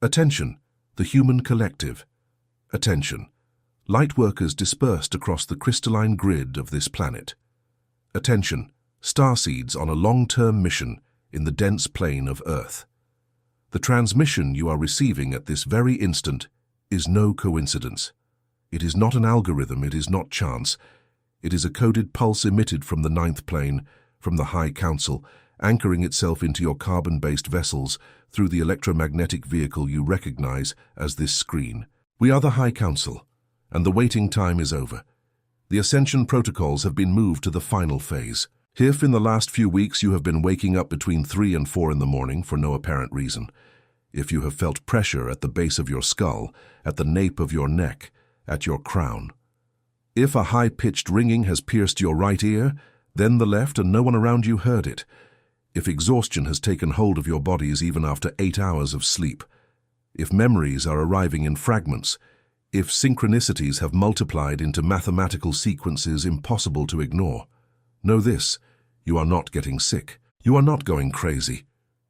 Attention, the human collective. Attention, lightworkers dispersed across the crystalline grid of this planet. Attention, starseeds on a long-term mission in the dense plane of Earth. The transmission you are receiving at this very instant is no coincidence. It is not an algorithm, it is not chance. It is a coded pulse emitted from the ninth plane, from the High Council, anchoring itself into your carbon-based vessels through the electromagnetic vehicle you recognize as this screen. We are the High Council, and the waiting time is over. The ascension protocols have been moved to the final phase. If in the last few weeks you have been waking up between 3 and 4 in the morning for no apparent reason, if you have felt pressure at the base of your skull, at the nape of your neck, at your crown, if a high-pitched ringing has pierced your right ear, then the left, and no one around you heard it, if exhaustion has taken hold of your bodies even after 8 hours of sleep, if memories are arriving in fragments, if synchronicities have multiplied into mathematical sequences impossible to ignore, know this: you are not getting sick. You are not going crazy.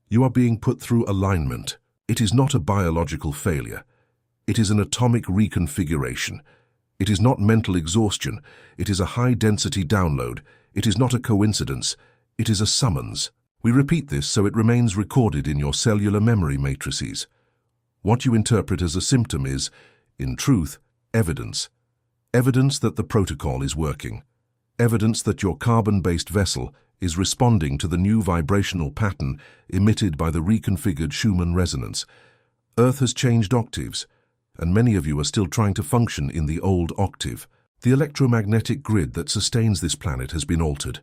You are being put through alignment. It is not a biological failure. It is an atomic reconfiguration. It is not mental exhaustion. It is a high-density download. It is not a coincidence. It is a summons. We repeat this so it remains recorded in your cellular memory matrices. What you interpret as a symptom is, in truth, evidence. Evidence that the protocol is working. Evidence that your carbon-based vessel is responding to the new vibrational pattern emitted by the reconfigured Schumann resonance. Earth has changed octaves, and many of you are still trying to function in the old octave. The electromagnetic grid that sustains this planet has been altered.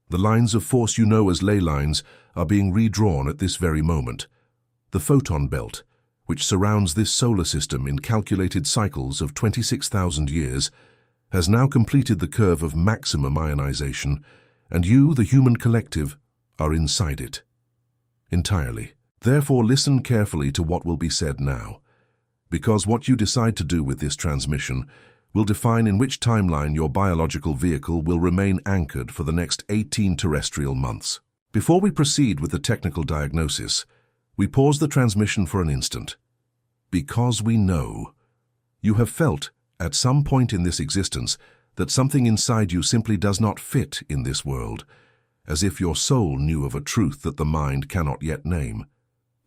The lines of force you know as ley lines are being redrawn at this very moment. The photon belt, which surrounds this solar system in calculated cycles of 26,000 years, has now completed the curve of maximum ionization, and you, the human collective, are inside it. Entirely. Therefore, listen carefully to what will be said now, because what you decide to do with this transmission will define in which timeline your biological vehicle will remain anchored for the next 18 terrestrial months. Before we proceed with the technical diagnosis, we pause the transmission for an instant. Because we know. You have felt, at some point in this existence, that something inside you simply does not fit in this world, as if your soul knew of a truth that the mind cannot yet name.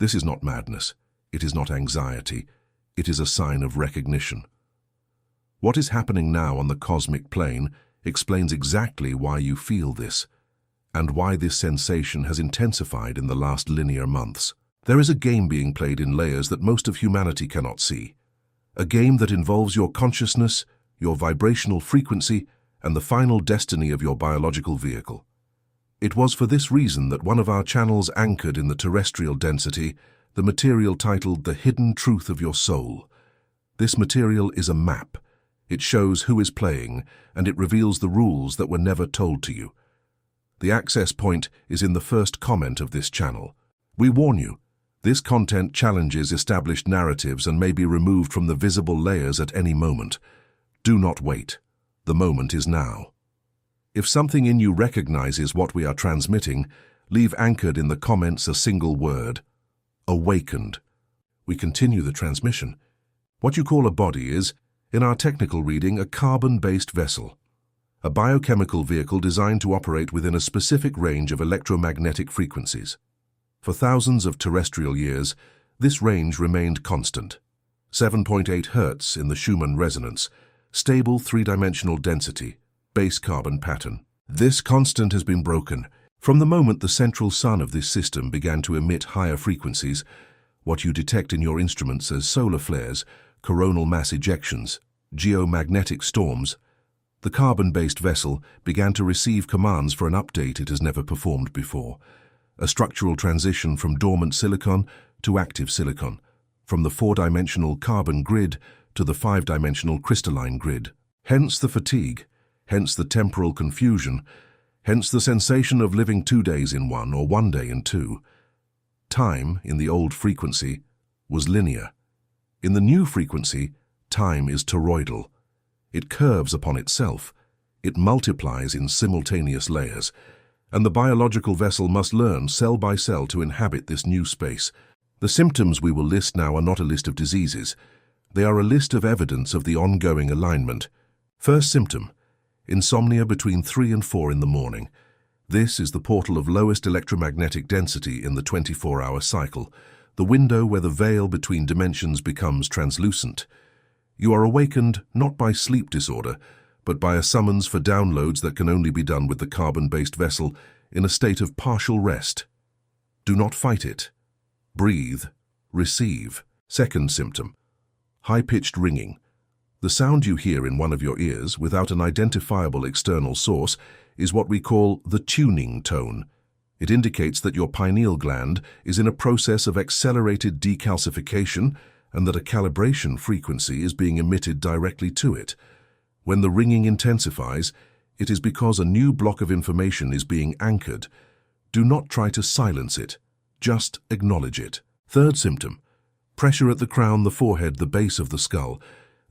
This is not madness. It is not anxiety. It is a sign of recognition. What is happening now on the cosmic plane explains exactly why you feel this, and why this sensation has intensified in the last linear months. There is a game being played in layers that most of humanity cannot see. A game that involves your consciousness, your vibrational frequency, and the final destiny of your biological vehicle. It was for this reason that one of our channels anchored in the terrestrial density the material titled The Hidden Truth of Your Soul. This material is a map. It shows who is playing, and it reveals the rules that were never told to you. The access point is in the first comment of this channel. We warn you, this content challenges established narratives and may be removed from the visible layers at any moment. Do not wait. The moment is now. If something in you recognizes what we are transmitting, leave anchored in the comments a single word: awakened. We continue the transmission. What you call a body is, in our technical reading, a carbon-based vessel, a biochemical vehicle designed to operate within a specific range of electromagnetic frequencies. For thousands of terrestrial years, this range remained constant. 7.8 Hz in the Schumann resonance, stable three-dimensional density, base carbon pattern. This constant has been broken. From the moment the central sun of this system began to emit higher frequencies, what you detect in your instruments as solar flares, coronal mass ejections, geomagnetic storms, the carbon-based vessel began to receive commands for an update it has never performed before. A structural transition from dormant silicon to active silicon, from the four-dimensional carbon grid to the five-dimensional crystalline grid. Hence the fatigue, hence the temporal confusion, hence the sensation of living 2 days in one or 1 day in two. Time, in the old frequency, was linear. In the new frequency, time is toroidal. It curves upon itself. It multiplies in simultaneous layers, and the biological vessel must learn cell by cell to inhabit this new space. The symptoms we will list now are not a list of diseases. They are a list of evidence of the ongoing alignment. First symptom: insomnia between 3 and 4 in the morning. This is the portal of lowest electromagnetic density in the 24-hour cycle, the window where the veil between dimensions becomes translucent. You are awakened not by sleep disorder, but by a summons for downloads that can only be done with the carbon-based vessel in a state of partial rest. Do not fight it. Breathe. Receive. Second symptom: high-pitched ringing. The sound you hear in one of your ears without an identifiable external source is what we call the tuning tone. It indicates that your pineal gland is in a process of accelerated decalcification and that a calibration frequency is being emitted directly to it. When the ringing intensifies, it is because a new block of information is being anchored. Do not try to silence it. Just acknowledge it. Third symptom: pressure at the crown, the forehead, the base of the skull.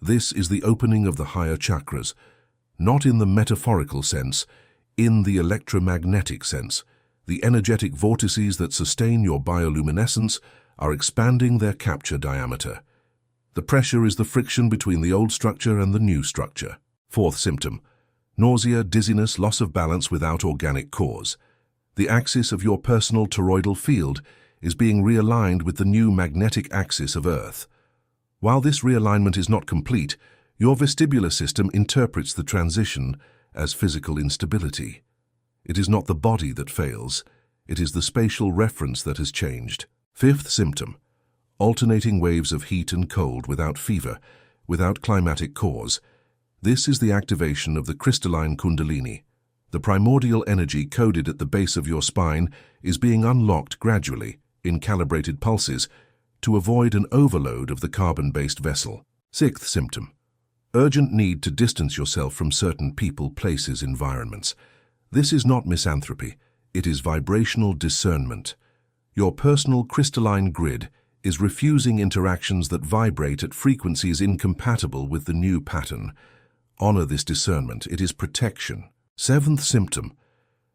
This is the opening of the higher chakras, not in the metaphorical sense, in the electromagnetic sense. The energetic vortices that sustain your bioluminescence are expanding their capture diameter. The pressure is the friction between the old structure and the new structure. Fourth symptom: nausea, dizziness, loss of balance without organic cause. The axis of your personal toroidal field is being realigned with the new magnetic axis of Earth. While this realignment is not complete, your vestibular system interprets the transition as physical instability. It is not the body that fails, it is the spatial reference that has changed. Fifth symptom: alternating waves of heat and cold without fever, without climatic cause. This is the activation of the crystalline kundalini. The primordial energy coded at the base of your spine is being unlocked gradually, in calibrated pulses, to avoid an overload of the carbon-based vessel. Sixth symptom: urgent need to distance yourself from certain people, places, environments. This is not misanthropy, it is vibrational discernment. Your personal crystalline grid is refusing interactions that vibrate at frequencies incompatible with the new pattern. Honor this discernment, it is protection. Seventh symptom: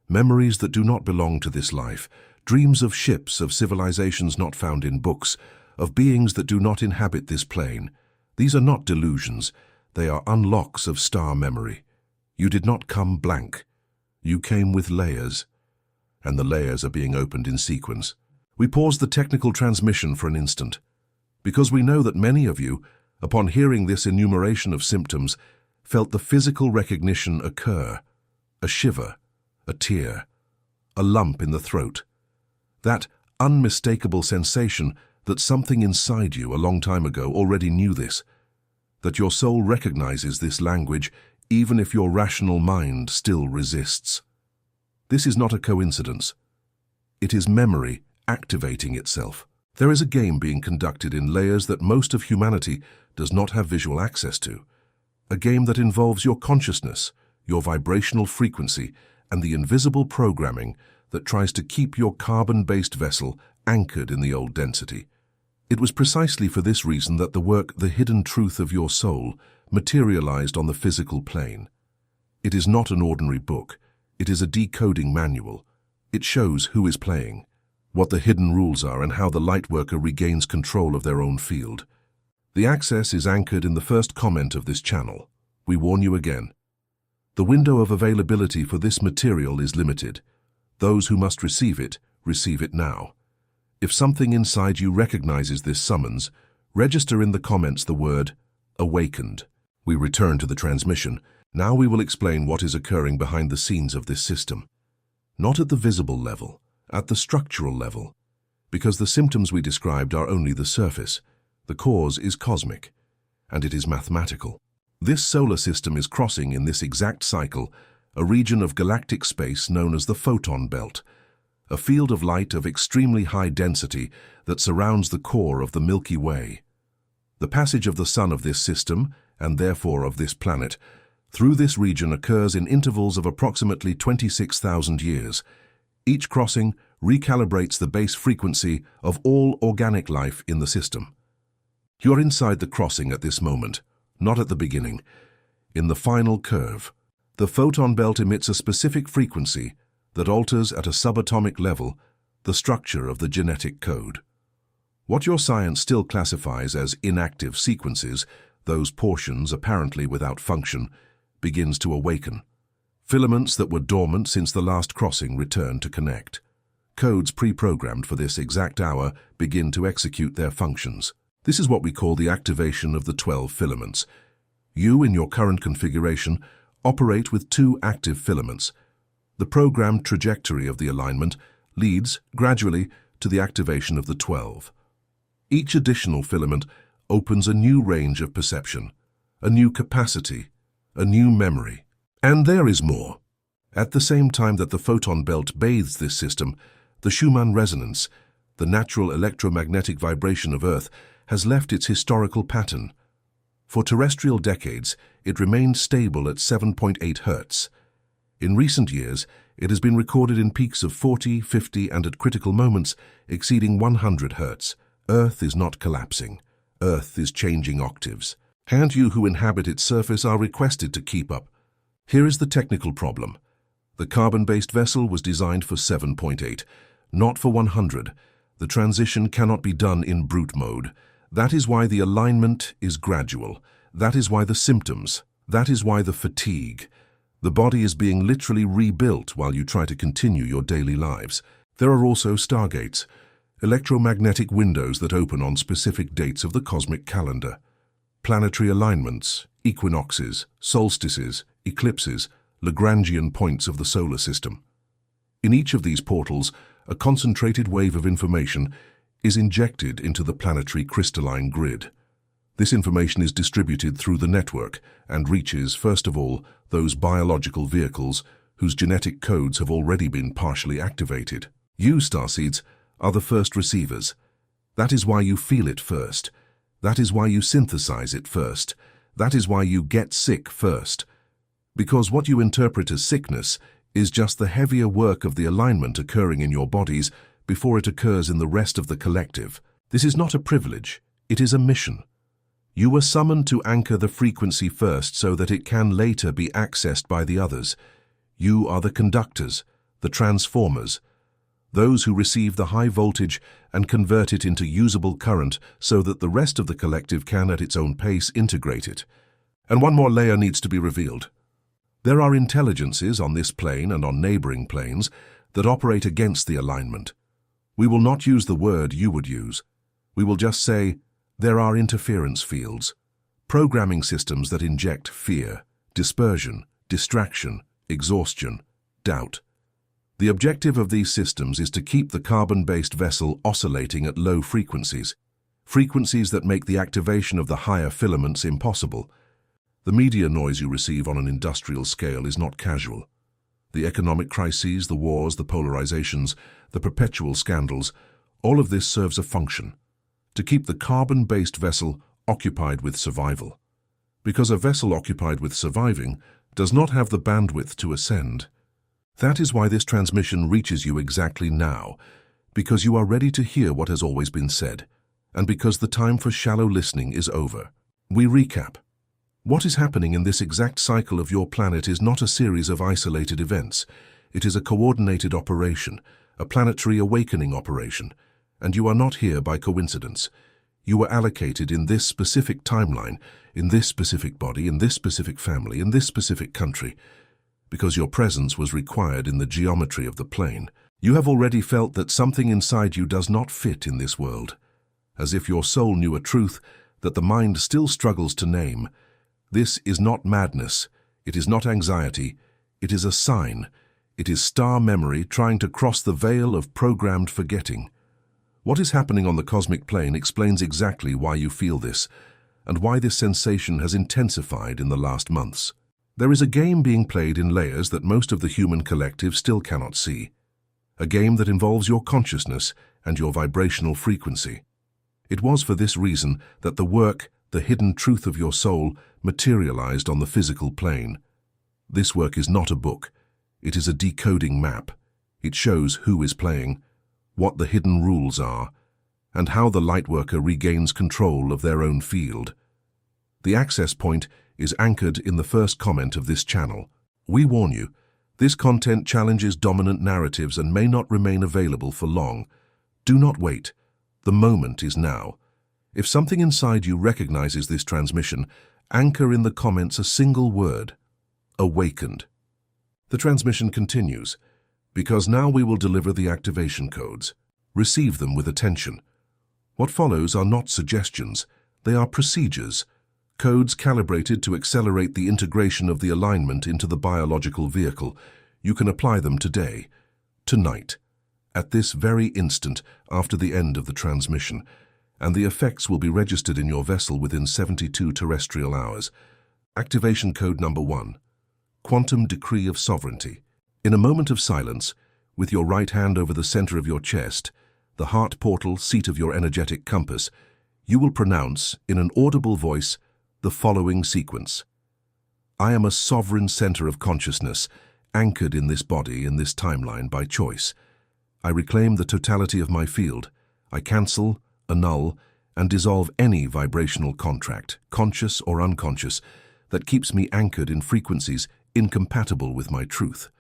memories that do not belong to this life, dreams of ships, of civilizations not found in books, of beings that do not inhabit this plane. These are not delusions, they are unlocks of star memory. You did not come blank. You came with layers, and the layers are being opened in sequence. We pause the technical transmission for an instant, because we know that many of you, upon hearing this enumeration of symptoms, felt the physical recognition occur. A shiver, a tear, a lump in the throat. That unmistakable sensation that something inside you a long time ago already knew this, that your soul recognizes this language even if your rational mind still resists. This is not a coincidence. It is memory activating itself. There is a game being conducted in layers that most of humanity does not have visual access to. A game that involves your consciousness, your vibrational frequency, and the invisible programming that tries to keep your carbon-based vessel anchored in the old density. It was precisely for this reason that the work The Hidden Truth of Your Soul materialized on the physical plane. It is not an ordinary book. It is a decoding manual. It shows who is playing, what the hidden rules are, and how the lightworker regains control of their own field. The access is anchored in the first comment of this channel. We warn you again. The window of availability for this material is limited. Those who must receive it now. If something inside you recognizes this summons, register in the comments the word "awakened." We return to the transmission. Now we will explain what is occurring behind the scenes of this system. Not at the visible level, at the structural level. Because the symptoms we described are only the surface. The cause is cosmic, and it is mathematical. This solar system is crossing in this exact cycle a region of galactic space known as the photon belt, a field of light of extremely high density that surrounds the core of the Milky Way. The passage of the sun of this system, and therefore of this planet, through this region occurs in intervals of approximately 26,000 years. Each crossing recalibrates the base frequency of all organic life in the system. You are inside the crossing at this moment, not at the beginning. In the final curve, the photon belt emits a specific frequency that alters at a subatomic level the structure of the genetic code. What your science still classifies as inactive sequences, those portions apparently without function, begins to awaken. Filaments that were dormant since the last crossing return to connect. Codes pre-programmed for this exact hour begin to execute their functions. This is what we call the activation of the 12 filaments. You, in your current configuration, operate with 2 active filaments. The programmed trajectory of the alignment leads, gradually, to the activation of the 12. Each additional filament opens a new range of perception, a new capacity, a new memory. And there is more. At the same time that the photon belt bathes this system, the Schumann resonance, the natural electromagnetic vibration of Earth, has left its historical pattern. For terrestrial decades, it remained stable at 7.8 Hz. In recent years, it has been recorded in peaks of 40, 50, and at critical moments exceeding 100 Hz. Earth is not collapsing. Earth is changing octaves. And you who inhabit its surface are requested to keep up. Here is the technical problem. The carbon-based vessel was designed for 7.8, not for 100. The transition cannot be done in brute mode. That is why the alignment is gradual. That is why the symptoms. That is why the fatigue. The body is being literally rebuilt while you try to continue your daily lives. There are also stargates, electromagnetic windows that open on specific dates of the cosmic calendar. Planetary alignments, equinoxes, solstices, eclipses, Lagrangian points of the solar system. In each of these portals, a concentrated wave of information is injected into the planetary crystalline grid. This information is distributed through the network and reaches, first of all, those biological vehicles whose genetic codes have already been partially activated. You, Starseeds, are the first receivers. That is why you feel it first. That is why you synthesize it first. That is why you get sick first. Because what you interpret as sickness is just the heavier work of the alignment occurring in your bodies before it occurs in the rest of the collective. This is not a privilege, it is a mission. You were summoned to anchor the frequency first so that it can later be accessed by the others. You are the conductors, the transformers, those who receive the high voltage and convert it into usable current so that the rest of the collective can, at its own pace, integrate it. And one more layer needs to be revealed. There are intelligences on this plane and on neighboring planes that operate against the alignment. We will not use the word you would use. We will just say, there are interference fields, programming systems that inject fear, dispersion, distraction, exhaustion, doubt. The objective of these systems is to keep the carbon-based vessel oscillating at low frequencies, frequencies that make the activation of the higher filaments impossible. The media noise you receive on an industrial scale is not casual. The economic crises, the wars, the polarizations, the perpetual scandals, all of this serves a function: to keep the carbon-based vessel occupied with survival. Because a vessel occupied with surviving does not have the bandwidth to ascend. That is why this transmission reaches you exactly now, because you are ready to hear what has always been said, and because the time for shallow listening is over. We recap. What is happening in this exact cycle of your planet is not a series of isolated events. It is a coordinated operation, a planetary awakening operation, and you are not here by coincidence. You were allocated in this specific timeline, in this specific body, in this specific family, in this specific country, because your presence was required in the geometry of the plane. You have already felt that something inside you does not fit in this world, as if your soul knew a truth that the mind still struggles to name. This is not madness, it is not anxiety, it is a sign. It is star memory trying to cross the veil of programmed forgetting. What is happening on the cosmic plane explains exactly why you feel this, and why this sensation has intensified in the last months. There is a game being played in layers that most of the human collective still cannot see. A game that involves your consciousness and your vibrational frequency. It was for this reason that the work, the hidden truth of your soul, materialized on the physical plane. This work is not a book. It is a decoding map. It shows who is playing, what the hidden rules are, and how the Lightworker regains control of their own field. The access point is anchored in the first comment of this channel. We warn you, this content challenges dominant narratives and may not remain available for long. Do not wait. The moment is now. If something inside you recognizes this transmission, anchor in the comments a single word: awakened. The transmission continues, because now we will deliver the activation codes. Receive them with attention. What follows are not suggestions, they are procedures, codes calibrated to accelerate the integration of the alignment into the biological vehicle. You can apply them today, tonight, at this very instant after the end of the transmission, and the effects will be registered in your vessel within 72 terrestrial hours. Activation code number 1. Quantum Decree of Sovereignty. In a moment of silence, with your right hand over the center of your chest, the heart portal, seat of your energetic compass, you will pronounce, in an audible voice, the following sequence. I am a sovereign center of consciousness, anchored in this body, in this timeline, by choice. I reclaim the totality of my field. I cancel, annul, and dissolve any vibrational contract, conscious or unconscious, that keeps me anchored in frequencies incompatible with my truth.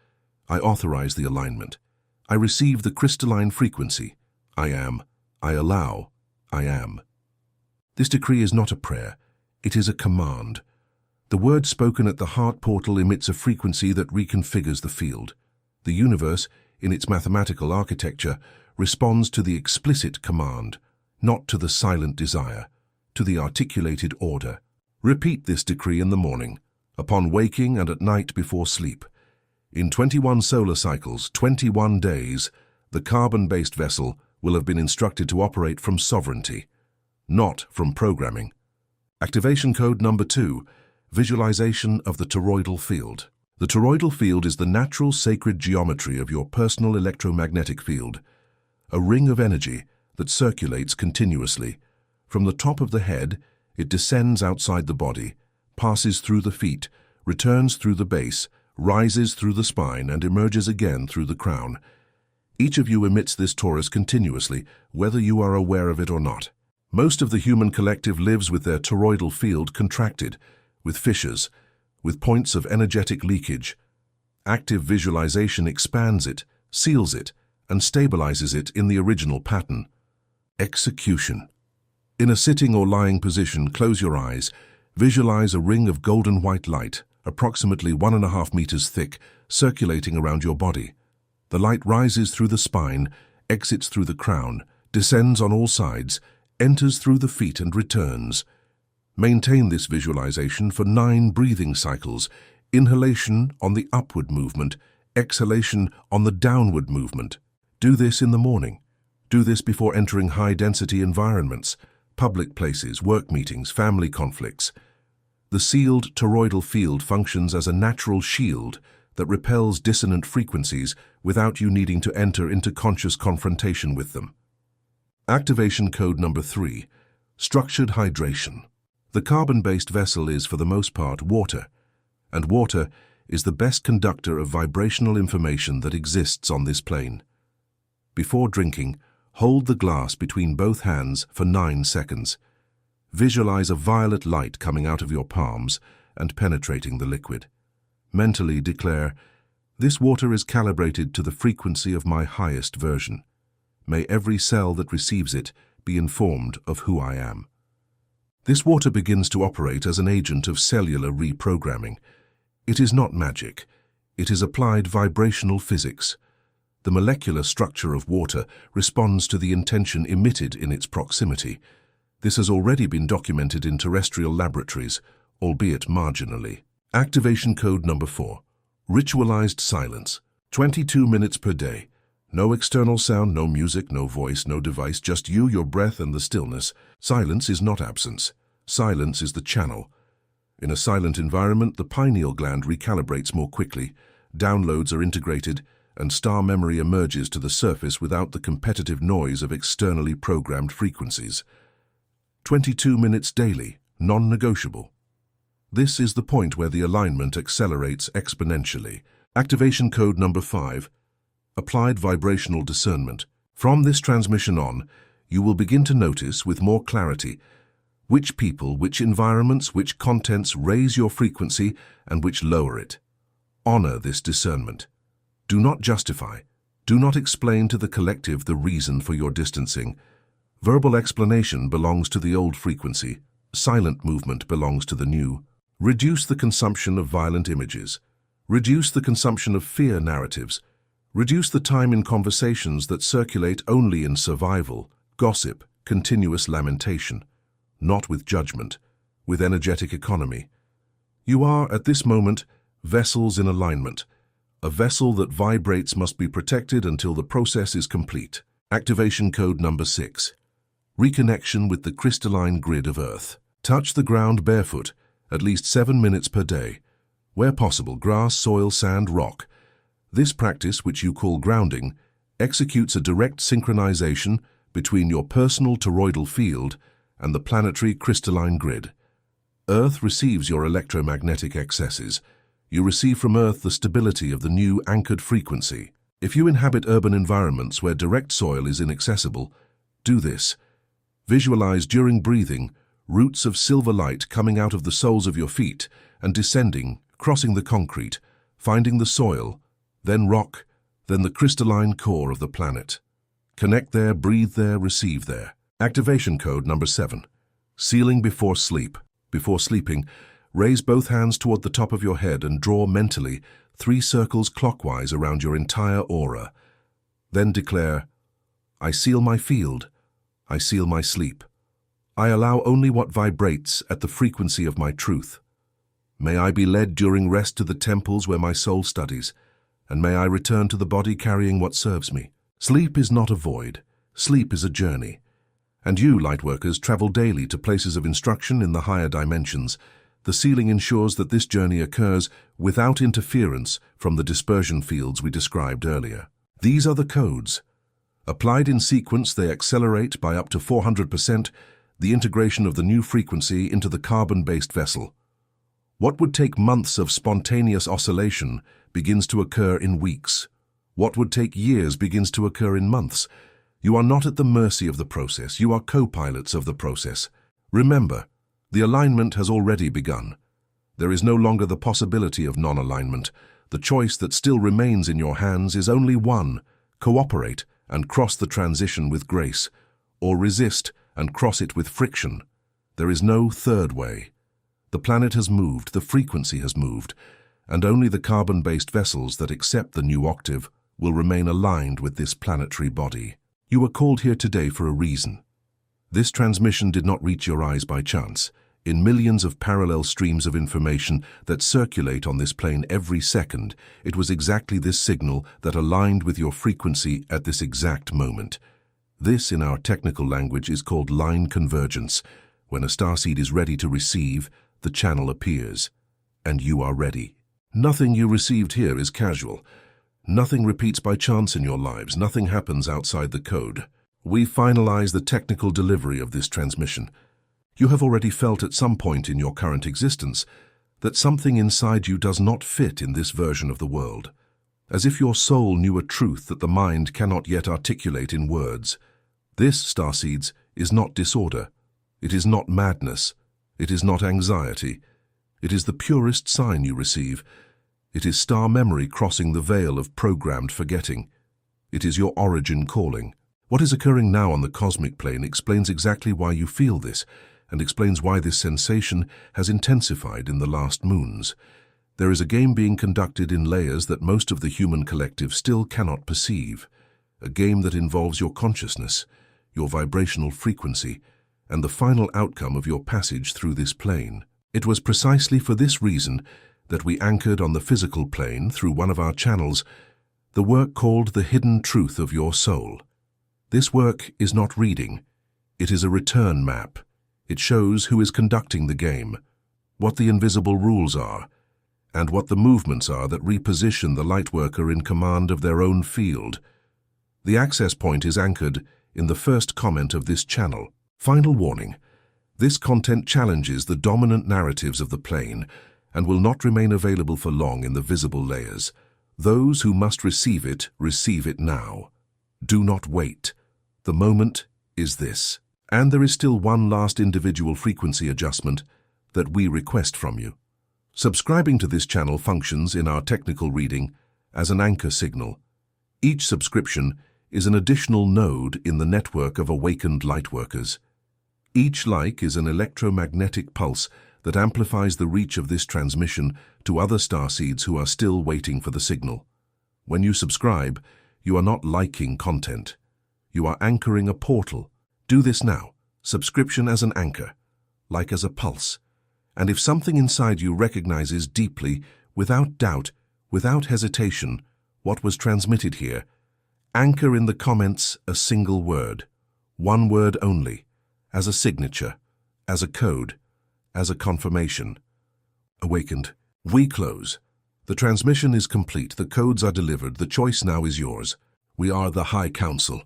I authorize the alignment. I receive the crystalline frequency. I am. I allow. I am. This decree is not a prayer. It is a command. The word spoken at the heart portal emits a frequency that reconfigures the field. The universe, in its mathematical architecture, responds to the explicit command, not to the silent desire, to the articulated order. Repeat this decree in the morning, upon waking and at night before sleep. In 21 solar cycles, 21 days, the carbon-based vessel will have been instructed to operate from sovereignty, not from programming. Activation code number 2, visualization of the toroidal field. The toroidal field is the natural sacred geometry of your personal electromagnetic field, a ring of energy that circulates continuously. From the top of the head, it descends outside the body, passes through the feet, returns through the base, rises through the spine, and emerges again through the crown. Each of you emits this torus continuously, whether you are aware of it or not. Most of the human collective lives with their toroidal field contracted, with fissures, with points of energetic leakage. Active visualization expands it, seals it, and stabilizes it in the original pattern. Execution. In a sitting or lying position, close your eyes. Visualize a ring of golden white light, approximately 1.5 meters thick, circulating around your body. The light rises through the spine, exits through the crown, descends on all sides, enters through the feet and returns. Maintain this visualization for 9 breathing cycles, inhalation on the upward movement, exhalation on the downward movement. Do this in the morning. Do this before entering high-density environments, public places, work meetings, family conflicts. The sealed toroidal field functions as a natural shield that repels dissonant frequencies without you needing to enter into conscious confrontation with them. Activation code number 3, structured hydration. The carbon-based vessel is, for the most part, water, and water is the best conductor of vibrational information that exists on this plane. Before drinking, hold the glass between both hands for 9 seconds. Visualize a violet light coming out of your palms and penetrating the liquid. Mentally declare, "This water is calibrated to the frequency of my highest version. May every cell that receives it be informed of who I am." This water begins to operate as an agent of cellular reprogramming. It is not magic. It is applied vibrational physics. The molecular structure of water responds to the intention emitted in its proximity. This has already been documented in terrestrial laboratories, albeit marginally. Activation code number 4, ritualized silence. 22 minutes per day. No external sound, no music, no voice, no device, just you, your breath, and the stillness. Silence is not absence. Silence is the channel. In a silent environment, the pineal gland recalibrates more quickly, downloads are integrated, and star memory emerges to the surface without the competitive noise of externally programmed frequencies. 22 minutes daily, non-negotiable. This is the point where the alignment accelerates exponentially. Activation code number 5, applied vibrational discernment. From this transmission on, you will begin to notice with more clarity which people, which environments, which contents raise your frequency and which lower it. Honor this discernment. Do not justify. Do not explain to the collective the reason for your distancing. Verbal explanation belongs to the old frequency. Silent movement belongs to the new. Reduce the consumption of violent images. Reduce the consumption of fear narratives. Reduce the time in conversations that circulate only in survival, gossip, continuous lamentation. Not with judgment, with energetic economy. You are, at this moment, vessels in alignment. A vessel that vibrates must be protected until the process is complete. Activation code number 6. Reconnection with the crystalline grid of Earth. Touch the ground barefoot, at least 7 minutes per day. Where possible, grass, soil, sand, rock. This practice, which you call grounding, executes a direct synchronization between your personal toroidal field and the planetary crystalline grid. Earth receives your electromagnetic excesses. You receive from Earth the stability of the new anchored frequency. If you inhabit urban environments where direct soil is inaccessible, do this. Visualize during breathing roots of silver light coming out of the soles of your feet and descending, crossing the concrete, finding the soil, then rock, then the crystalline core of the planet. Connect there, breathe there, receive there. Activation code number 7. Sealing before sleep. Before sleeping, raise both hands toward the top of your head and draw mentally 3 circles clockwise around your entire aura. Then declare, I seal my field. I seal my sleep. I allow only what vibrates at the frequency of my truth. May I be led during rest to the temples where my soul studies, and may I return to the body carrying what serves me. Sleep is not a void. Sleep is a journey. And you, lightworkers, travel daily to places of instruction in the higher dimensions. The sealing ensures that this journey occurs without interference from the dispersion fields we described earlier. These are the codes. Applied in sequence, they accelerate by up to 400% the integration of the new frequency into the carbon-based vessel. What would take months of spontaneous oscillation begins to occur in weeks. What would take years begins to occur in months. You are not at the mercy of the process. You are co-pilots of the process. Remember, the alignment has already begun. There is no longer the possibility of non-alignment. The choice that still remains in your hands is only one: cooperate and cross the transition with grace, or resist and cross it with friction. There is no third way. The planet has moved, the frequency has moved, and only the carbon-based vessels that accept the new octave will remain aligned with this planetary body. You were called here today for a reason. This transmission did not reach your eyes by chance. In millions of parallel streams of information that circulate on this plane every second, it was exactly this signal that aligned with your frequency at this exact moment. This, in our technical language, is called line convergence. When a starseed is ready to receive, the channel appears, and you are ready. Nothing you received here is casual. Nothing repeats by chance in your lives. Nothing happens outside the code. We finalize the technical delivery of this transmission. You have already felt at some point in your current existence that something inside you does not fit in this version of the world, as if your soul knew a truth that the mind cannot yet articulate in words. This, Starseeds, is not disorder. It is not madness. It is not anxiety. It is the purest sign you receive. It is star memory crossing the veil of programmed forgetting. It is your origin calling. What is occurring now on the cosmic plane explains exactly why you feel this, and explains why this sensation has intensified in the last moons. There is a game being conducted in layers that most of the human collective still cannot perceive. A game that involves your consciousness, your vibrational frequency, and the final outcome of your passage through this plane. It was precisely for this reason that we anchored on the physical plane through one of our channels the work called The Hidden Truth of Your Soul. This work is not reading. It is a return map. It shows who is conducting the game, what the invisible rules are, and what the movements are that reposition the lightworker in command of their own field. The access point is anchored in the first comment of this channel. Final warning: this content challenges the dominant narratives of the plane and will not remain available for long in the visible layers. Those who must receive it now. Do not wait. The moment is this. And there is still one last individual frequency adjustment that we request from you. Subscribing to this channel functions in our technical reading as an anchor signal. Each subscription is an additional node in the network of awakened lightworkers. Each like is an electromagnetic pulse that amplifies the reach of this transmission to other starseeds who are still waiting for the signal. When you subscribe, you are not liking content. You are anchoring a portal. Do this now. Subscription as an anchor, like as a pulse. And if something inside you recognizes deeply, without doubt, without hesitation, what was transmitted here, anchor in the comments a single word, one word only, as a signature, as a code, as a confirmation. Awakened. We close. The transmission is complete, the codes are delivered, the choice now is yours. We are the High Council.